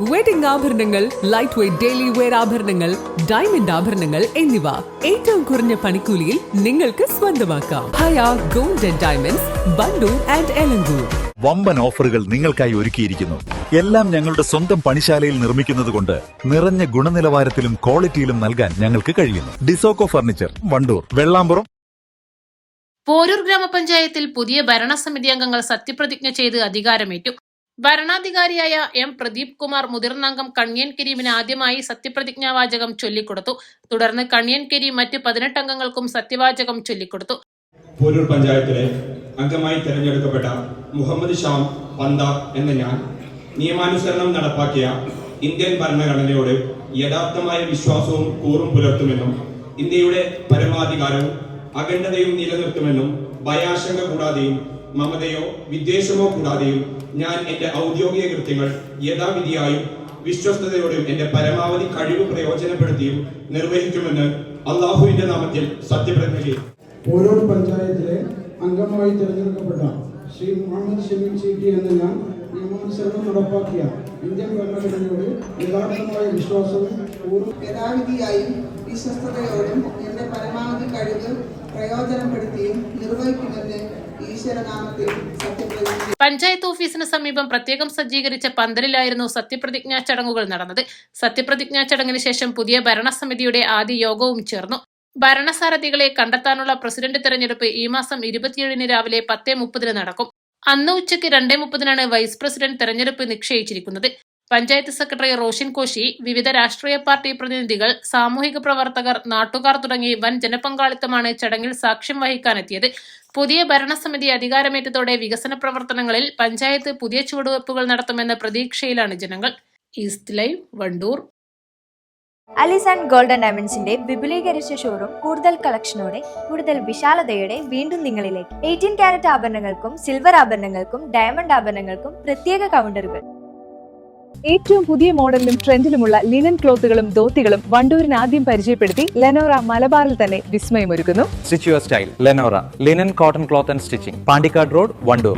Wedding ആഭരണങ്ങൾ, light weight daily wear ആഭരണങ്ങൾ, diamond ആഭരണങ്ങൾ എന്നിവ ഏറ്റവും കുറഞ്ഞ പണിക്കൂലിയിൽ നിങ്ങൾക്ക് സ്വന്തമാക്കാം. Haya gold and diamonds, Wandoor and Elankur. വമ്പൻ ഓഫറുകൾ നിങ്ങൾക്കായി ഒരുക്കിയിരിക്കുന്നു. എല്ലാം ഞങ്ങളുടെ സ്വന്തം പണിശാലയിൽ നിർമ്മിക്കുന്നത് കൊണ്ട് നിറഞ്ഞ ഗുണനിലവാരത്തിലും ക്വാളിറ്റിയിലും നൽകാൻ ഞങ്ങൾക്ക് കഴിയുന്നു. ഡിസോക്കോ ഫർണിച്ചർ, വണ്ടൂർ, വെള്ളാമ്പുറം. പോരൂർ ഗ്രാമപഞ്ചായത്തിൽ പുതിയ ഭരണസമിതി അംഗങ്ങൾ സത്യപ്രതിജ്ഞ ചെയ്ത് അധികാരമേറ്റു. ഭരണാധികാരിയായ എം പ്രദീപ് കുമാർ മുതിർന്ന അംഗം കണ്യൻ കരീമിന് ആദ്യമായി സത്യപ്രതിജ്ഞാവാചകം ചൊല്ലിക്കൊടുത്തു. തുടർന്ന് കണ്യൻ കരീം മറ്റ് 18 അംഗങ്ങൾക്കും സത്യവാചകം ചൊല്ലിക്കൊടുത്തു. പോരൂർ പഞ്ചായത്തിലെ അംഗമായി തെരഞ്ഞെടുക്കപ്പെട്ട മുഹമ്മദ് ഷാം പന്ത എന്ന ഞാൻ നിയമാനുസരണം നടപ്പാക്കിയ ഇന്ത്യൻ ഭരണഘടനയോട് യഥാർത്ഥമായ വിശ്വാസവും കൂറും പുലർത്തുമെന്നും ഇന്ത്യയുടെ പരമാധികാരവും അഖണ്ഡതയും നിലനിർത്തുമെന്നും ഭയാശങ്ക കൂടാതെയും മമതയോ വിദ്വേഷമോ കൂടാതെയും ഞാൻ എന്റെ ഔദ്യോഗിക കൃത്യങ്ങൾ യഥാവിധിയായും വിശ്വസ്തയോടും എന്റെ പരമാവധി കഴിവ് പ്രയോജനപ്പെടുത്തിയും നിർവഹിക്കുമെന്ന് അള്ളാഹുവിന്റെ നാമത്തിൽ സത്യപ്രതിജ്ഞ ചെയ്യും. പോരൂർ പഞ്ചായത്തിലെ അംഗമായി തിരഞ്ഞെടുക്കപ്പെട്ട ശ്രീ മുഹമ്മദ് ഷമീം സി.ടി എന്ന ഞാൻ നിയമാനുസരണം നടപ്പാക്കിയ ഇന്ത്യൻ ഭരണഘടനയോട് യഥാർത്ഥമായ വിശ്വാസവും യഥാവിധിയായും വിശ്വസ്തയോടും എന്റെ പരമാവധി കഴിവ് പ്രയോജനപ്പെടുത്തിയും നിർവഹിക്കുമെന്ന് ഈശ്വരനാമത്തിൽ സത്യപ്രതിജ്ഞ. പഞ്ചായത്ത് ഓഫീസിന് സമീപം പ്രത്യേകം സജ്ജീകരിച്ച പന്തലിലായിരുന്നു സത്യപ്രതിജ്ഞാ ചടങ്ങുകൾ നടന്നത്. സത്യപ്രതിജ്ഞാ ചടങ്ങിന് ശേഷം പുതിയ ഭരണസമിതിയുടെ ആദ്യ യോഗവും ചേർന്നു. ഭരണസാരഥികളെ കണ്ടെത്താനുള്ള പ്രസിഡന്റ് തെരഞ്ഞെടുപ്പ് ഈ മാസം 27 രാവിലെ 10:30 നടക്കും. അന്ന് ഉച്ചയ്ക്ക് 2:30 വൈസ് പ്രസിഡന്റ് തെരഞ്ഞെടുപ്പ് നിശ്ചയിച്ചിരിക്കുന്നത്. പഞ്ചായത്ത് സെക്രട്ടറി റോഷൻ കോശി, വിവിധ രാഷ്ട്രീയ പാർട്ടി പ്രതിനിധികൾ, സാമൂഹിക പ്രവർത്തകർ, നാട്ടുകാർ തുടങ്ങി വൻ ജനപങ്കാളിത്തമാണ് ചടങ്ങിൽ സാക്ഷ്യം വഹിക്കാനെത്തിയത്. പുതിയ ഭരണസമിതി അധികാരമേറ്റതോടെ വികസന പ്രവർത്തനങ്ങളിൽ പഞ്ചായത്ത് പുതിയ ചുവടുവയ്പ്പുകൾ നടത്തുമെന്ന പ്രതീക്ഷയിലാണ് ജനങ്ങൾ. East Live, Wandoor. Alis and golden ഡയമണ്ട്സിന്റെ വിപുലീകരിച്ച ഷോറൂം കൂടുതൽ കളക്ഷനോടെ, കൂടുതൽ വിശാലതയോടെ വീണ്ടും നിങ്ങളിലേക്ക്. 18 കാരറ്റ് ആഭരണങ്ങൾക്കും സിൽവർ ആഭരണങ്ങൾക്കും ഡയമണ്ട് ആഭരണങ്ങൾക്കും പ്രത്യേക കൗണ്ടറുകൾ. ഏറ്റവും പുതിയ മോഡലിലും ട്രെൻഡിലുമുള്ള ലിനൻ ക്ലോത്തുകളും ധോത്തികളും വണ്ടൂരിന് ആദ്യം പരിചയപ്പെടുത്തി ലെനോറ മലബാറിൽ തന്നെ വിസ്മയമൊരുക്കുന്നു. Stitch your style Lenora linen cotton cloth and stitching, Pandikkad road, Wandoor.